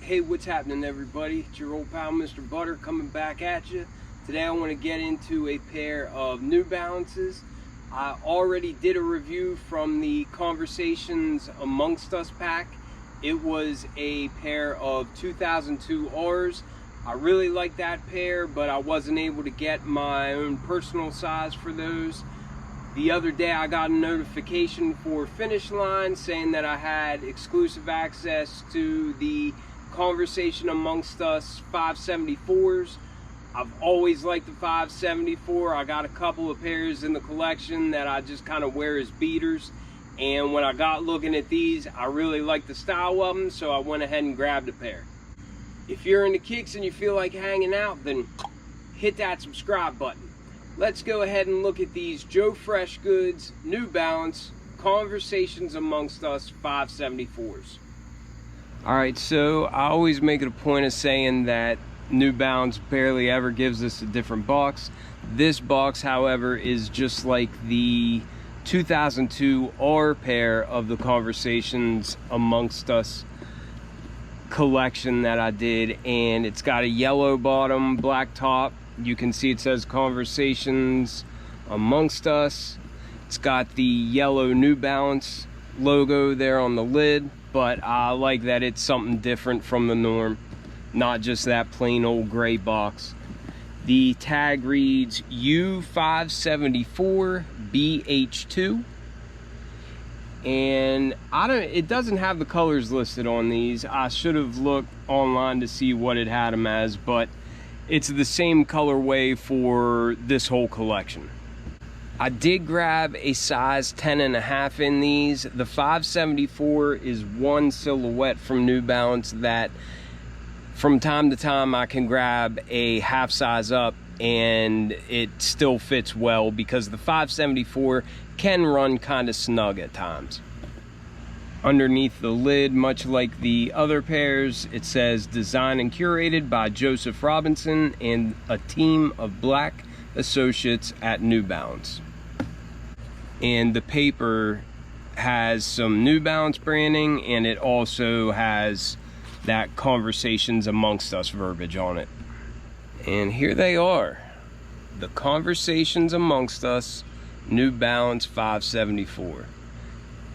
Hey, what's happening, everybody? It's your old pal Mr. Butter coming back at you. Today I want to get into a pair of New Balances. I already did a review from the Conversations Amongst Us pack. It was a pair of 2002 Rs. I really like that pair, but I wasn't able to get my own personal size for those. The other day I got a notification for Finish Line saying that I had exclusive access to the Conversation Amongst Us 574s. I've always liked the 574. I got a couple of pairs in the collection that I just kind of wear as beaters. And when I got looking at these, I really like the style of them, so I went ahead and grabbed a pair. If you're into kicks and you feel like hanging out, then hit that subscribe button. Let's go ahead and look at these Joe Freshgoods New Balance Conversations Amongst Us 574s. Alright, so I always make it a point of saying that New Balance barely ever gives us a different box. This box, however, is just like the 2002 R pair of the Conversations Amongst Us collection that I did, and it's got a yellow bottom, black top. You can see it says Conversations Amongst Us. It's got the yellow New Balance logo there on the lid, but I like that it's something different from the norm, not just that plain old gray box. The tag reads U574BH2, and it doesn't have the colors listed on these. I should have looked online to see what it had them as, but it's the same colorway for this whole collection. I did grab a size 10.5 in these. The 574 is one silhouette from New Balance that from time to time I can grab a half size up and it still fits well, because the 574 can run kind of snug at times. Underneath the lid, much like the other pairs, it says designed and curated by Joseph Robinson and a team of black associates at New Balance. And the paper has some New Balance branding, and it also has that Conversations Amongst Us verbiage on it. And here they are, the Conversations Amongst Us New Balance 574.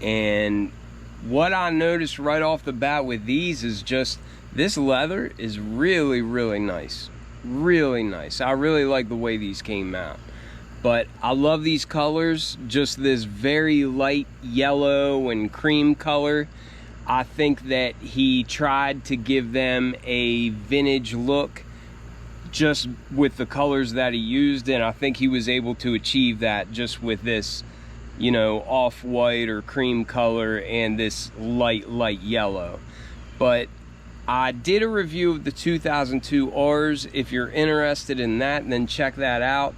And what I noticed right off the bat with these is just this leather is really, really nice. Really nice. I really like the way these came out. But I love these colors, just this very light yellow and cream color. I think that he tried to give them a vintage look just with the colors that he used, and I think he was able to achieve that just with this, you know, off-white or cream color and this light yellow. But I did a review of the 2002 Rs. If you're interested in that, then check that out.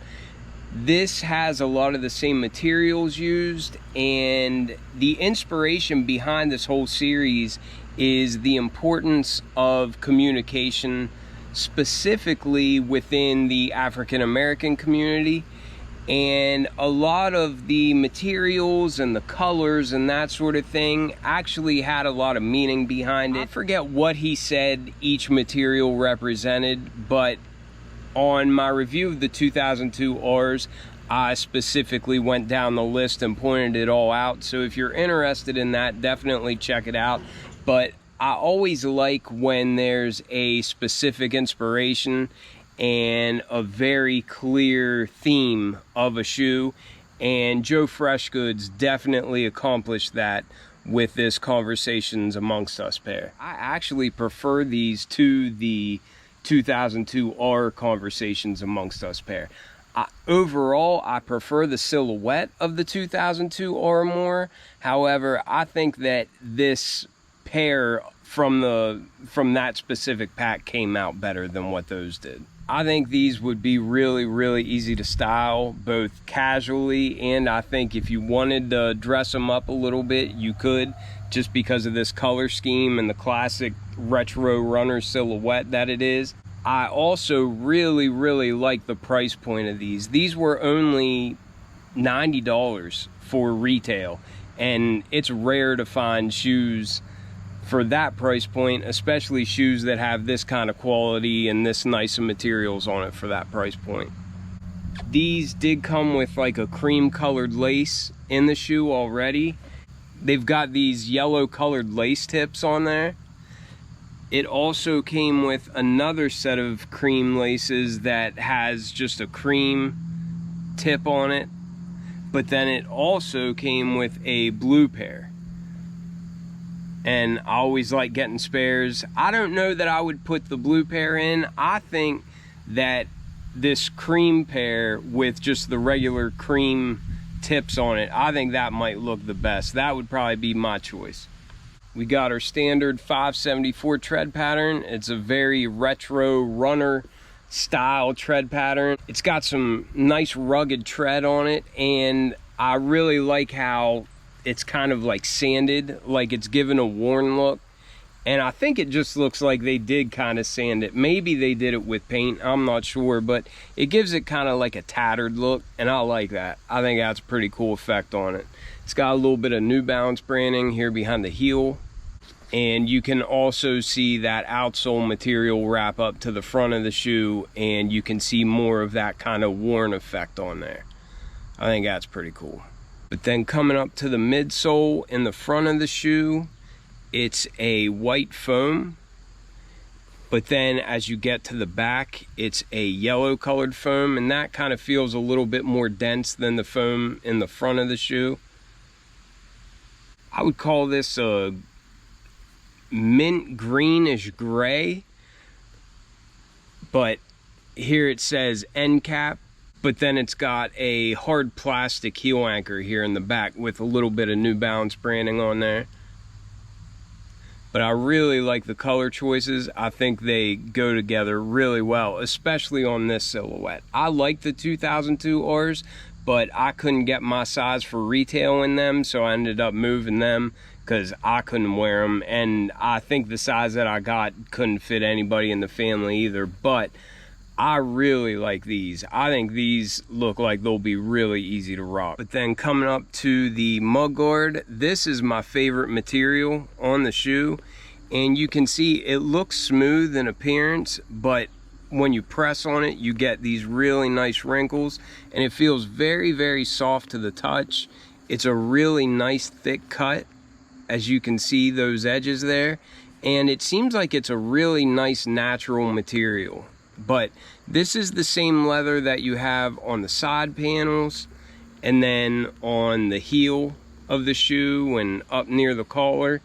This has a lot of the same materials used, and the inspiration behind this whole series is the importance of communication, specifically within the African American community. And a lot of the materials and the colors and that sort of thing actually had a lot of meaning behind it. I forget what he said each material represented, but on my review of the 2002 Rs, I specifically went down the list and pointed it all out. So if you're interested in that, definitely check it out. But I always like when there's a specific inspiration and a very clear theme of a shoe. And Joe Freshgoods definitely accomplished that with this Conversations Amongst Us pair. I actually prefer these to the 2002 R Conversations Amongst Us pair. Overall, I prefer the silhouette of the 2002 R more. However, I think that this pair from that specific pack came out better than what those did. I think these would be really, really easy to style, both casually, and I think if you wanted to dress them up a little bit, you could, just because of this color scheme and the classic retro runner silhouette that it is. I also really, really like the price point of these. These were only $90 for retail, and it's rare to find shoes for that price point, especially shoes that have this kind of quality and this nice of materials on it for that price point. These did come with like a cream colored lace in the shoe already. They've got these yellow colored lace tips on there. It also came with another set of cream laces that has just a cream tip on it, but then it also came with a blue pair. And I always like getting spares. I don't know that I would put the blue pair in. I think that this cream pair with just the regular cream tips on it, I think that might look the best. That would probably be my choice. We got our standard 574 tread pattern. It's a very retro runner style tread pattern. It's got some nice rugged tread on it, and I really like how it's kind of like sanded, like it's given a worn look. And I think it just looks like they did kind of sand it. Maybe they did it with paint, I'm not sure, but it gives it kind of like a tattered look, and I like that. I think that's a pretty cool effect on it. It's got a little bit of New Balance branding here behind the heel, and you can also see that outsole material wrap up to the front of the shoe, and you can see more of that kind of worn effect on there. I think that's pretty cool. But then coming up to the midsole in the front of the shoe, it's a white foam, but then as you get to the back, it's a yellow colored foam, and that kind of feels a little bit more dense than the foam in the front of the shoe. I would call this a mint greenish gray, but here it says end cap, but then it's got a hard plastic heel anchor here in the back with a little bit of New Balance branding on there. But I really like the color choices. I think they go together really well, especially on this silhouette. I like the 2002 R's, but I couldn't get my size for retail in them, so I ended up moving them because I couldn't wear them, and I think the size that I got couldn't fit anybody in the family either. But I really like these. I think these look like they'll be really easy to rock. But then coming up to the mud guard, this is my favorite material on the shoe, and you can see it looks smooth in appearance, but when you press on it, you get these really nice wrinkles, and it feels very, very soft to the touch. It's a really nice thick cut, as you can see those edges there, and it seems like it's a really nice natural material. But this is the same leather that you have on the side panels and then on the heel of the shoe and up near the collar.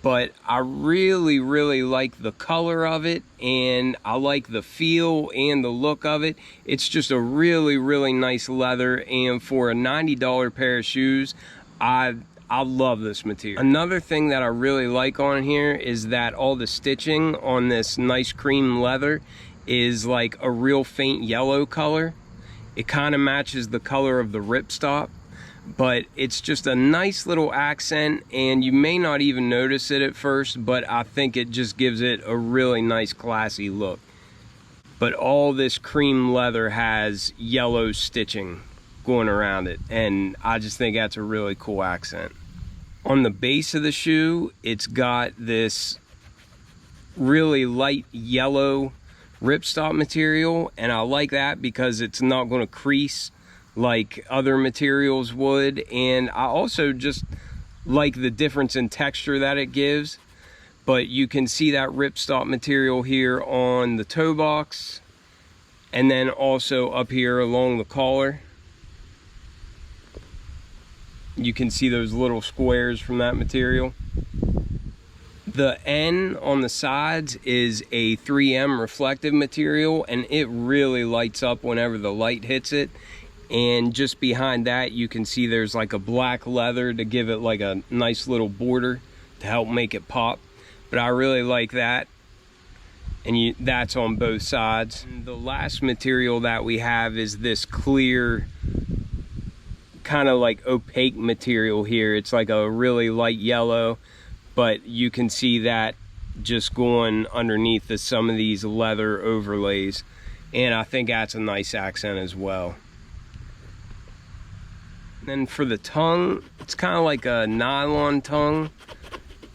But I really, really like the color of it, and I like the feel and the look of it. It's just a really, really nice leather, and for a $90 pair of shoes, I love this material. Another thing that I really like on here is that all the stitching on this nice cream leather is like a real faint yellow color. It kind of matches the color of the ripstop, but it's just a nice little accent, and you may not even notice it at first, but I think it just gives it a really nice classy look. But all this cream leather has yellow stitching going around it, and I just think that's a really cool accent. On the base of the shoe, it's got this really light yellow ripstop material, and I like that because it's not going to crease like other materials would, and I also just like the difference in texture that it gives. But you can see that ripstop material here on the toe box, and then also up here along the collar. You can see those little squares from that material. The N on the sides is a 3M reflective material, and it really lights up whenever the light hits it. And just behind that, you can see there's like a black leather to give it like a nice little border to help make it pop. But I really like that. And that's on both sides. And the last material that we have is this clear, kind of like opaque material here. It's like a really light yellow, but you can see that just going underneath some of these leather overlays, and I think that's a nice accent as well. And then for the tongue, it's kind of like a nylon tongue,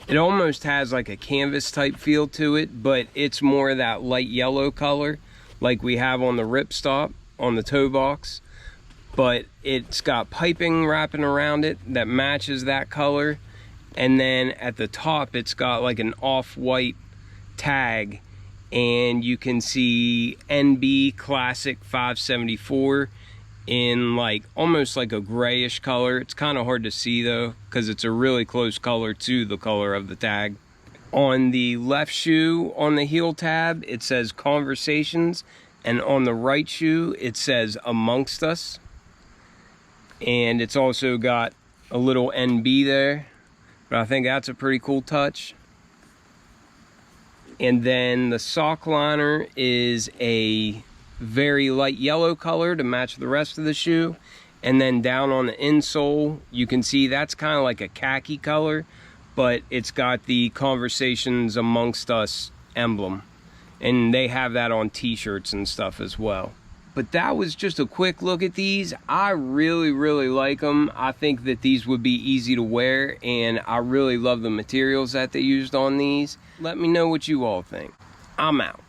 It almost has like a canvas type feel to it, but it's more of that light yellow color like we have on the ripstop on the toe box. But it's got piping wrapping around it that matches that color. And then at the top, it's got like an off-white tag, and you can see NB Classic 574 in like almost like a grayish color. It's kind of hard to see though, because it's a really close color to the color of the tag. On the left shoe on the heel tab, it says Conversations, and on the right shoe, it says Amongst Us. And it's also got a little NB there, but I think that's a pretty cool touch. And then the sock liner is a very light yellow color to match the rest of the shoe. And then down on the insole, you can see that's kind of like a khaki color, but it's got the Conversations Amongst Us emblem. And they have that on t-shirts and stuff as well. But that was just a quick look at these. I really like them. I think that these would be easy to wear, and I really love the materials that they used on these. Let me know what you all think. I'm out.